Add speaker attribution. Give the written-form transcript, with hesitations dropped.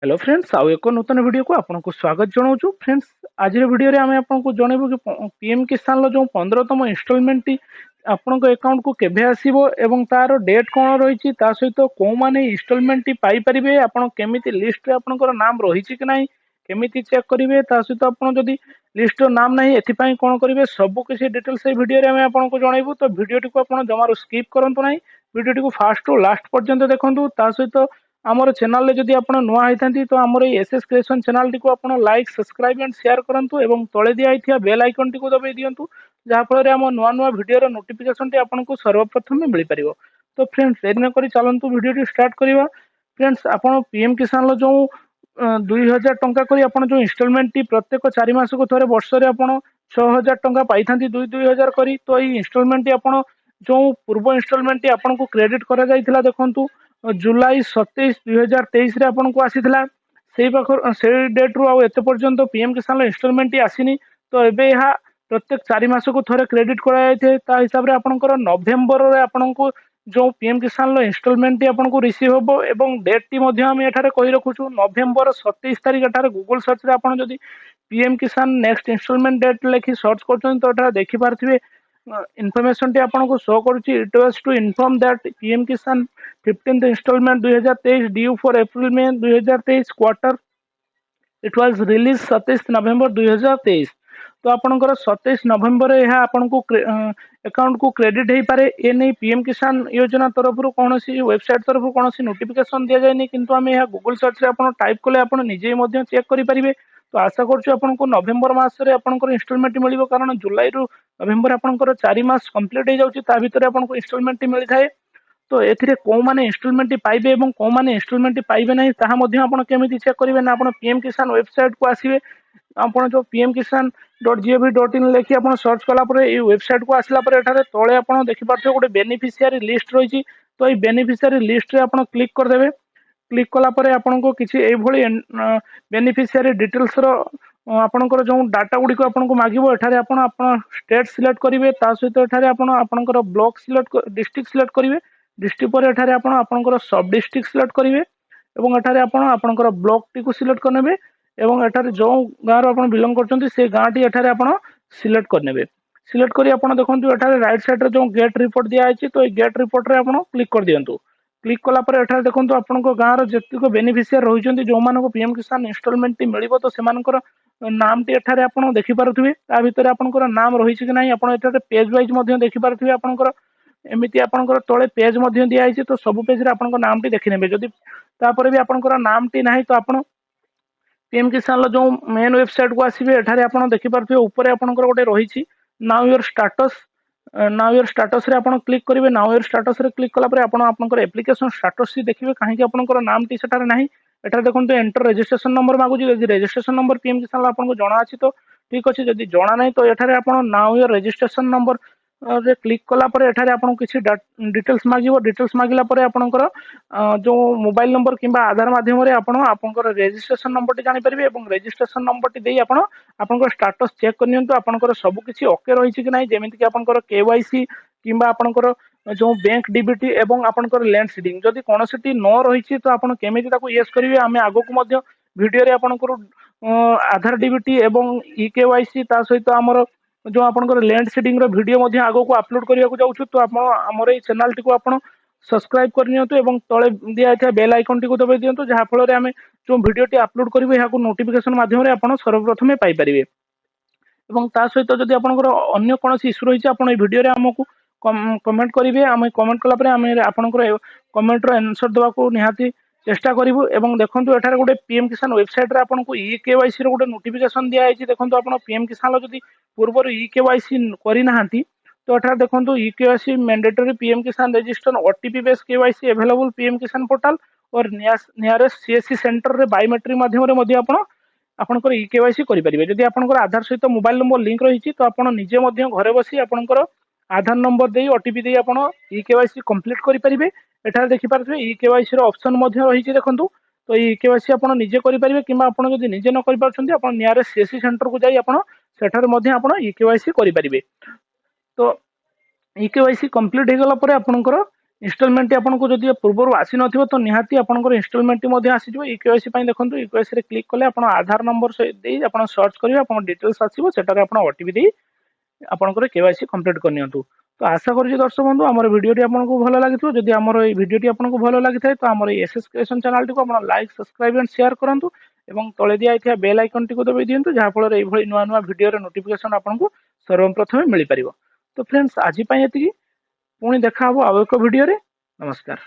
Speaker 1: Hello friends आउ एक नूतन video को आपको स्वागत जनाऊँ फ्रेंड्स। आज वीडियो रे आम आपको जनइबू कि पीएम किसान जो 15तम इंस्टॉलमेंट टी आपन अकाउंट को केबे आसीबो एवं तार डेट कौन रही सहित कौ माने इंस्टॉलमेंट टी पाई परिबे आपन केमिति लिस्ट रे आपनकर नाम रही कि नहीं केमिति चेक करिवे सहित आपन जदि लिस्ट नाम नहीं एथिपाई कौन करिवे सब किसी डिटेल्स ए वीडियो रे आम आपको जनइबू। तो वीडियो टी को आपन जमारो स्किप करंतु नहीं, वीडियो टी को फास्ट टू लास्ट पर्यंत देखंतु। सहित आमर चैनल जदि आप नुआ होती तो आमर एसएस क्रिएशन चैनल टी को आप लाइक सब्सक्राइब एंड शेयर करूँ और तले दिखाई बेल आइकन टी को दबाई दिंतु जहाँफल आम नुआ नुआ वीडियो नोटिफिकेशन टी आपको सर्वप्रथम मिल पार। तो फ्रेंड्स देरी न करी चलतु वीडियो स्टार्ट करवा। फ्रेंड्स आप पीएम किसान जो 2000 टंका करी आपन जो इंस्टॉलमेंट टी प्रत्येक 4 मास को थोड़े वर्ष रे आपन 6000 टंका पाई थांती 2000 करी। तो ये इंस्टॉलमेंट टी आपन जो पूर्व इंस्टॉलमेंट टी आपन को क्रेडिट करा जायतिला देखंतु जुलाई 27 2023 आपको आसीथिला से डेट रु आते पर्यंत पीएम किसान इंस्टॉलमेंट टी आसीनी। तो एबे यह प्रत्येक 4 मास को थोड़े क्रेडिट करा जाए हिसाब से आपनकर नवेम्बर रे आपनको जो पीएम किसान इंस्टॉलमेंट टी आपको रिसीव होबो एवं डेट टी मध्ये हम एठारे कहि रखुछु नवेम्बर 27 तारिख एठारे गूगल सर्च रे आपण जदि PM Kisan next installment date लेखि सर्च करछन तो एठारे देखि पारथिबे इनफॉरमेशन टी आपको शो करूची। It was to inform that PM Kisan 15th installment 2023 due for April में 2023 quarter it was release 27 November 2023। तो आपनकर 27 नवेम्बर यह आपको अकाउंट को क्रेडिट हो पारे ए नहीं पीएम किसान योजना तरफ कौन वेबसाइट तरफ कौन नोटिफिकेशन दि जाए किंतु आम यह गूगल सर्च रे आपन टाइप कले आप निजे चेक करेंगे। तो आशा करूँ नवेम्बर मासरे आपनकर इंस्टॉलमेंट मिल कारण जुलाई रु नवेम्बर आपनकर 4 मास कंप्लीट हो जाउची भितर आपनको इंस्टॉलमेंट मिल थाए। तो एथिरे को माने इंस्टॉलमेंट पाइबे एवं को माने इंस्टॉलमेंट पाइबे नहीं ताहा मध्ये आपण केमिति चेक करिवे ना आपण पीएम किसान वेबसाइट को आसीबे आपण जो pmkisan.gov.in लेखि आपण सर्च कला परे ए वेबसाइट को आसला परे एठारे तळे आपण देखि पारथो गोटे बेनिफिशियरी लिस्ट रहिछि। तो ए बेनिफिशियरी लिस्ट रे आपण क्लिक कर देबे। क्लिक कला परे आपनको किछि ए भଳି बेनिफिशियरी डिटेल्स रो आपनकर जो डाटा गुडी को आपनको मागिबो एठारे आपण स्टेट सिलेक्ट करिवे ता सहित एठारे आपनकर ब्लॉक सिलेक्ट डिस्ट्रिक्ट सिलेक्ट करिवे। डिस्ट्रिक्ट पर एठारे आपनकर सब डिस्ट्रिक्ट सिलेक्ट करिवे एवं एठारे आपनकर ब्लॉक टी को सिलेक्ट करनेबे एवं एठारे जो गाँव रो आपण बिलोंग करछन्ती से गाँ टी एठारे आपण सिलेक्ट करनेबे। सिलेक्ट करी आपण देखंतु एठारे राइट साइड रे जो गेट रिपोर्ट दिया आइछि तो ए गेट रिपोर्ट रे आपण क्लिक कर दियंतु। क्लिक कला पर एठारे देखंतु आपनको गाँ रो जतिक बेनिफिशियर रहिछन्ती जो मानको पीएम किसान इंस्टॉलमेंट टी मिलिबो तो सेमानकर नाम टी एठारे आपण देखि पारुथिबे। ता भीतर आपनकर नाम रहिछि कि नाही आपण एठारे पेज वाइज मध्ये देखि पारुथिबे। आपनकर एमिति आपनकर तळे पेज मध्ये दिया आइछि तो सब पेज रे आपनकर नाम टी देखि नेबे। जदि तापर भी आपनकर नाम टी नाही तो आपण पीएम किसान जो मेन वेबसाइट को आसीबे एठारे आपण देखि पारुथिबे ऊपर आपनकर गोटे रहिछि now your status. Now your status रे आपण क्लिक करिवे। नाउ योर स्टेटस रे क्लिक कला परे आपण आपनकर एप्लीकेशन स्टेटस सी देखिबे काहे कि आपनकर नाम टी सेटारे नाही। एठारे देखंतु एंटर रजिस्ट्रेशन नंबर मागुची जदि रजिस्ट्रेशन नंबर पीएम किसान आपनको जणा अछि तो ठीक अछि जदि जणा नाही तो एठारे आपण नाउ योर रजिस्ट्रेशन नंबर रे क्लिक कला परे एठारे आपण किछि डिटेल्स मागिबो। डिटेल्स मागिला परे आपनकर जो मोबाइल नंबर किंबा आधार माध्यम रे आपण आपनकर रजिस्ट्रेशन नंबर टी जानि परिबे एवं रजिस्ट्रेशन नंबर टी देई आपण आपनकर स्टेटस चेक करनियंतु आपनकर सब किछि ओके रहिछि कि नाही जेमिति कि आपनकर केवाईसी किंबा आपनकर जो बैंक डीबीटी एवं आपनकर लैंड सीडिंग जदि कोनोसिटी न रहिछि तो आपण केमिति ताको यस करिवे। आमे आगो को मध्य वीडियो रे आपनकर आधार डीबीटी एवं ई केवाईसी ता सहित हमर जो आपनकर लैंड सीडिंग रो वीडियो मध्ये आगो को अपलोड करिया को जाउछु। तो आपण हमर ए चैनल टी को आपण सब्सक्राइब करनियंतु एवं तळे दिया था बेल आइकन टी को दबाई दियंतु जहा फल रे आमे जो वीडियो टी अपलोड करिवे याको नोटिफिकेशन माध्यम रे आपण सर्वप्रथमे पाई परिवे। एवं ता सहित जदि आपनकर अन्य कोनोसी इशू रहिछि आपण ए वीडियो रे हमकु कमेंट करिवे। आमे कमेंट कला परे आमे आपनकर कमेंट रो आंसर देबा को निहाती चेष्टा करिवु। एवं देखंतु एठारे गोटे पीएम किसान वेबसाइट रे आपनको ई केवाईसी रो गोटे नोटिफिकेशन दिया आइछि। देखंतु आपण पीएम किसान लो जदि पूर्व ई केवाईसी करि नाहांती तो एठारे देखंतु ई केवाईसी मैंडेटरी पीएम किसान register OTP based KYC available PM किसान पोर्टल और नियरेस्ट सीएससी सेंटर रे बायोमेट्रिक माध्यम रे मध्ये आपण आपनकर ई केवाईसी करि परिबे। जदि आपनकर आधार सहित मोबाइल नंबर लिंक रहिछि तो आपण निजे मध्ये घरे बसी आपनकर आधार नंबर देई ओटीपी देई आपण ई केवाईसी कंप्लीट करि परिबे। एठारे देखि पारथबे ई केवाईसी रो ऑप्शन मध्ये रहिछि देखंतु। तो ई केवाईसी आपण निजे करि परिबे किंबा आपण जदि निजे न करि पारछन्ती आपण नियरेस्ट सीएससी सेंटर को जाई आपण सेठारे मध्ये आपण ई केवाईसी करि परिबे। तो ई केवाईसी कंप्लीट हो गला परे आपनकर ଇନଷ୍ଟଲମେଣ୍ଟ ଆପଣଙ୍କୁ ଯଦି ପୂର୍ବରୁ ଆସି ନଥିବ ତ ନିହାତି ଆପଣଙ୍କର ଇନଷ୍ଟଲମେଣ୍ଟ ମଧ୍ୟ ଆସିଯିବ। ଇକେୱାଇସି ପାଇଁ ଦେଖନ୍ତୁ, ଇକେୱାଇସି ରେ କ୍ଲିକ୍ କଲେ ଆପଣ ଆଧାର ନମ୍ବର ଦେଇ ଆପଣ ସର୍ଚ୍ଚ କରିବେ, ଆପଣଙ୍କ ଡିଟେଲ୍ସ ଆସିବ, ସେଟାରେ ଆପଣ ଓଟିପି ଦେଇ ଆପଣଙ୍କର କେୱାଇସି କମ୍ପ୍ଲିଟ୍ କରିନିଅନ୍ତୁ। ତ ଆଶା କରୁଛି ଦର୍ଶକ ବନ୍ଧୁ ଆମର ଭିଡ଼ିଓଟି ଆପଣଙ୍କୁ ଭଲ ଲାଗିଥିବ। ଯଦି ଆମର এই ଭିଡ଼ିଓଟି ଆପଣଙ୍କୁ ଭଲ ଲାଗିଥାଏ ତ ଆମର এই ଏସ୍ଏସ୍ କ୍ରିଏସନ୍ ଚ୍ୟାନେଲଟିକୁ ଆପଣ ଲାଇକ୍, ସବସ୍କ୍ରାଇବ୍ ଆଣ୍ଡ ସେୟାର କରନ୍ତୁ ଏବଂ ତଳେ ଦିଆଯାଇଥିବା ବେଲ୍ ଆଇକନଟିକୁ ଦବାଇ ଦିଅନ୍ତୁ, ଯାହାଫଳରେ ଏଇଭଳି ନୂଆ ନୂଆ ଭିଡ଼ିଓର ନୋଟିଫିକେସନ୍ ଆପଣଙ୍କୁ ସର୍ବପ୍ରଥମେ ମିଳିପାରିବ। ତ ଫ୍ରେଣ୍ଡସ୍ ଆଜି ପାଇଁ ଏତିକି, ପୁଣି ଦେଖା ହବ ଆଉ ଏକ ଭିଡ଼ିଓରେ। ନମସ୍କାର।